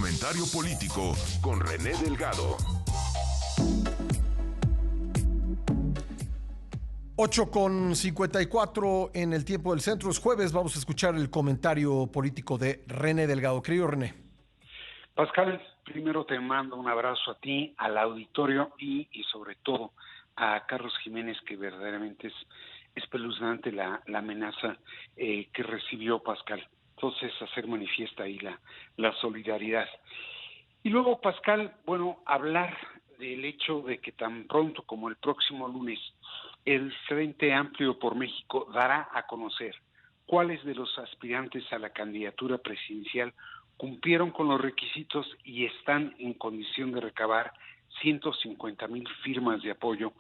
comentario político con René Delgado. 8:54 en el tiempo del centro. Es jueves, vamos a escuchar el comentario político de René Delgado. Querido René. Pascal, primero te mando un abrazo a ti, al auditorio y sobre todo a Carlos Jiménez, que verdaderamente es espeluznante la amenaza que recibió Pascal. Entonces, hacer manifiesta ahí la solidaridad. Y luego, Pascal, bueno, hablar del hecho de que tan pronto como el próximo lunes, el Frente Amplio por México dará a conocer cuáles de los aspirantes a la candidatura presidencial cumplieron con los requisitos y están en condición de recabar 150,000 firmas de apoyo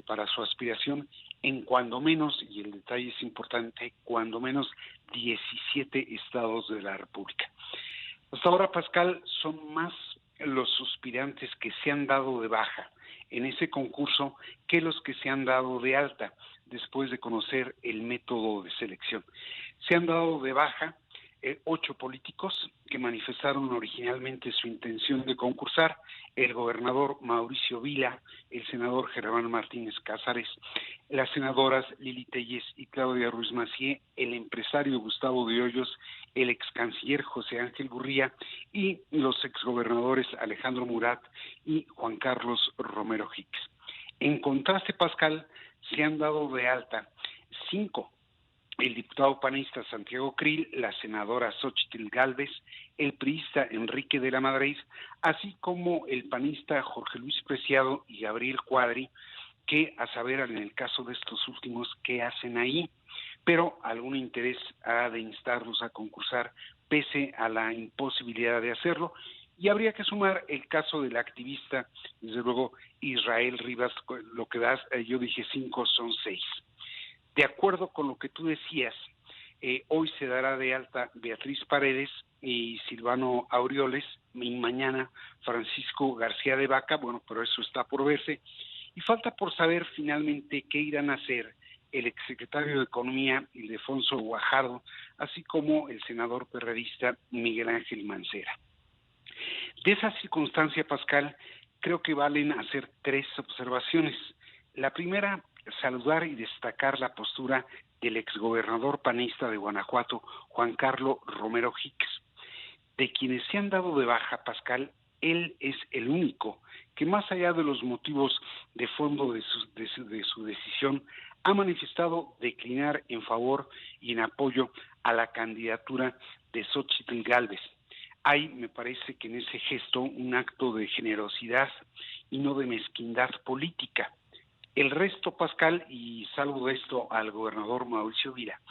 para su aspiración en cuando menos, y el detalle es importante, cuando menos 17 estados de la República. Hasta ahora, Pascal, son más los aspirantes que se han dado de baja en ese concurso que los que se han dado de alta después de conocer el método de selección. Se han dado de baja 8 políticos que manifestaron originalmente su intención de concursar: el gobernador Mauricio Vila, el senador Germán Martínez Cázares, las senadoras Lili Telles y Claudia Ruiz Massieu, el empresario Gustavo de Hoyos, el ex canciller José Ángel Gurría y los exgobernadores Alejandro Murat y Juan Carlos Romero Hicks. En contraste, Pascal, se han dado de alta 5: el diputado panista Santiago Krill, la senadora Xóchitl Gálvez, el priista Enrique de la Madrid, así como el panista Jorge Luis Preciado y Gabriel Cuadri, que a saber en el caso de estos últimos qué hacen ahí, pero algún interés ha de instarlos a concursar pese a la imposibilidad de hacerlo. Y habría que sumar el caso del activista, desde luego, Israel Rivas, lo que das, yo dije 5, son 6. De acuerdo con lo que tú decías, hoy se dará de alta Beatriz Paredes y Silvano Aureoles, y mañana Francisco García de Vaca, bueno, pero eso está por verse, y falta por saber finalmente qué irán a hacer el exsecretario de Economía, Ildefonso Guajardo, así como el senador perredista Miguel Ángel Mancera. De esa circunstancia, Pascal, creo que valen hacer 3 observaciones. La primera, saludar y destacar la postura del exgobernador panista de Guanajuato, Juan Carlos Romero Hicks. De quienes se han dado de baja, Pascal, él es el único que, más allá de los motivos de fondo de su decisión, ha manifestado declinar en favor y en apoyo a la candidatura de Xóchitl Gálvez. Hay, me parece que en ese gesto, un acto de generosidad y no de mezquindad política. El resto, Pascal, y salvo de esto al gobernador Mauricio Vila,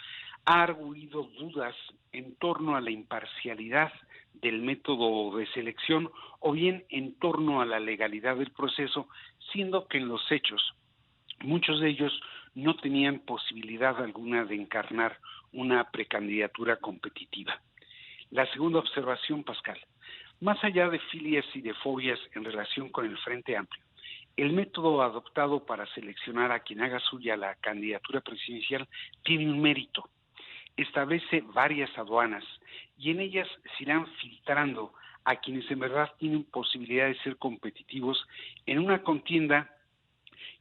ha arguido dudas en torno a la imparcialidad del método de selección o bien en torno a la legalidad del proceso, siendo que en los hechos muchos de ellos no tenían posibilidad alguna de encarnar una precandidatura competitiva. La segunda observación, Pascal, más allá de filias y de fobias en relación con el Frente Amplio, el método adoptado para seleccionar a quien haga suya la candidatura presidencial tiene un mérito. Establece varias aduanas y en ellas se irán filtrando a quienes en verdad tienen posibilidad de ser competitivos en una contienda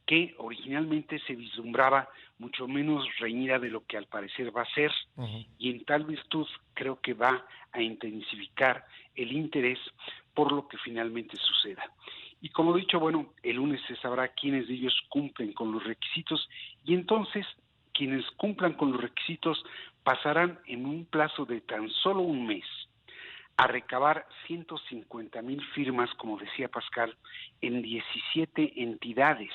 que originalmente se vislumbraba mucho menos reñida de lo que al parecer va a ser, y en tal virtud creo que va a intensificar el interés por lo que finalmente suceda. Y como he dicho, bueno, el lunes se sabrá quiénes de ellos cumplen con los requisitos, y entonces quienes cumplan con los requisitos pasarán en un plazo de tan solo un mes a recabar 150,000 firmas, como decía Pascal, en 17 entidades.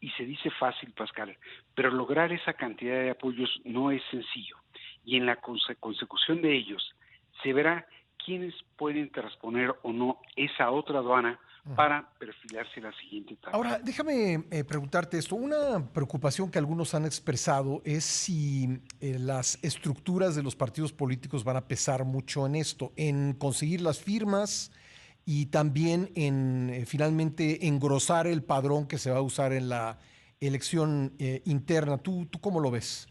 Y se dice fácil, Pascal, pero lograr esa cantidad de apoyos no es sencillo. Y en la consecución de ellos se verá quiénes pueden transponer o no esa otra aduana para perfilarse la siguiente etapa. Ahora, déjame preguntarte esto. Una preocupación que algunos han expresado es si las estructuras de los partidos políticos van a pesar mucho en esto, en conseguir las firmas y también en finalmente engrosar el padrón que se va a usar en la elección interna. ¿Tú cómo lo ves?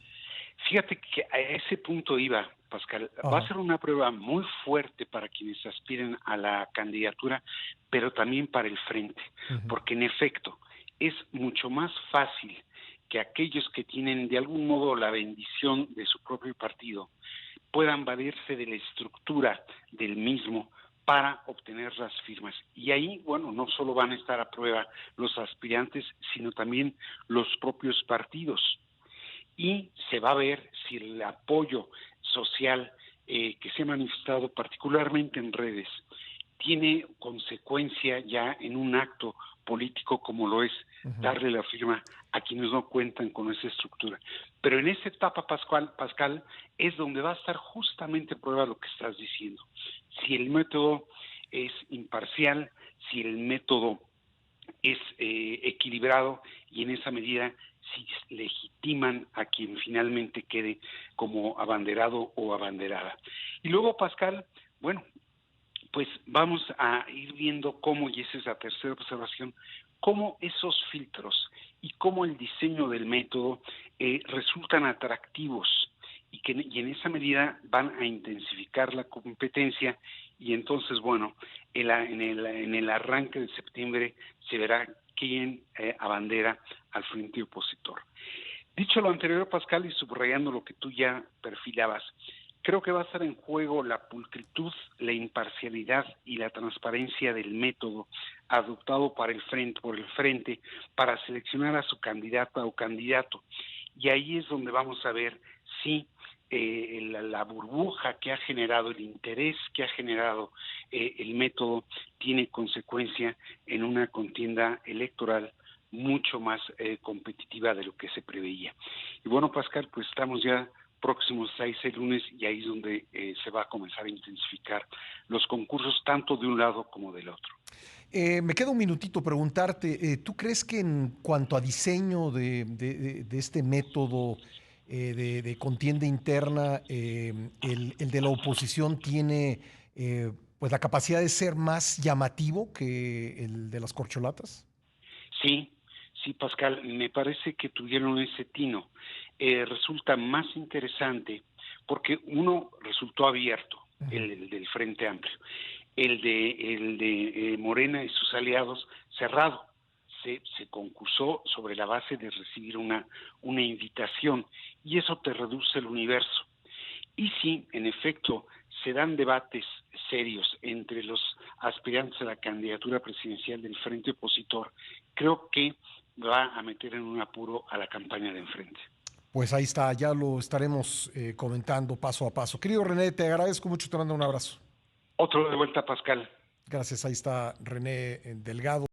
Fíjate que a ese punto iba, Pascal. Va a Ajá. ser una prueba muy fuerte para quienes aspiren a la candidatura, pero también para el frente, Ujú. porque en efecto es mucho más fácil que aquellos que tienen de algún modo la bendición de su propio partido puedan valerse de la estructura del mismo para obtener las firmas. Y ahí, bueno, no solo van a estar a prueba los aspirantes, sino también los propios partidos. Y se va a ver si el apoyo social que se ha manifestado particularmente en redes tiene consecuencia ya en un acto político como lo es Ujú. darle la firma a quienes no cuentan con esa estructura. Pero en esa etapa, Pascal, es donde va a estar justamente a prueba lo que estás diciendo. Si el método es imparcial, si el método es equilibrado y en esa medida si legitiman a quien finalmente quede como abanderado o abanderada. Y luego, Pascal, bueno, pues vamos a ir viendo cómo, y esa es la tercera observación, cómo esos filtros y cómo el diseño del método resultan atractivos y en esa medida van a intensificar la competencia y entonces, bueno, en el arranque de septiembre se verá quién abandera al frente opositor. Dicho lo anterior, Pascal, y subrayando lo que tú ya perfilabas, creo que va a estar en juego la pulcritud, la imparcialidad y la transparencia del método adoptado por el frente para seleccionar a su candidata o candidato. Y ahí es donde vamos a ver si la burbuja que ha generado, el interés que ha generado el método tiene consecuencia en una contienda electoral mucho más competitiva de lo que se preveía. Y bueno, Pascal, pues estamos ya próximos a ese lunes y ahí es donde se va a comenzar a intensificar los concursos tanto de un lado como del otro. Me queda un minutito preguntarte, ¿tú crees que en cuanto a diseño de este método de contienda interna, el de la oposición tiene pues la capacidad de ser más llamativo que el de las corcholatas? Sí, sí, Pascal, me parece que tuvieron ese tino. Resulta más interesante porque uno resultó abierto, Ujú. el del Frente Amplio, el de Morena y sus aliados cerrado. Se concursó sobre la base de recibir una invitación y eso te reduce el universo. Y sí, en efecto, se dan debates serios entre los aspirantes a la candidatura presidencial del frente opositor, creo que va a meter en un apuro a la campaña de enfrente. Pues ahí está, ya lo estaremos comentando paso a paso. Querido René, te agradezco mucho, te mando un abrazo. Otro de vuelta, Pascal. Gracias, ahí está René Delgado.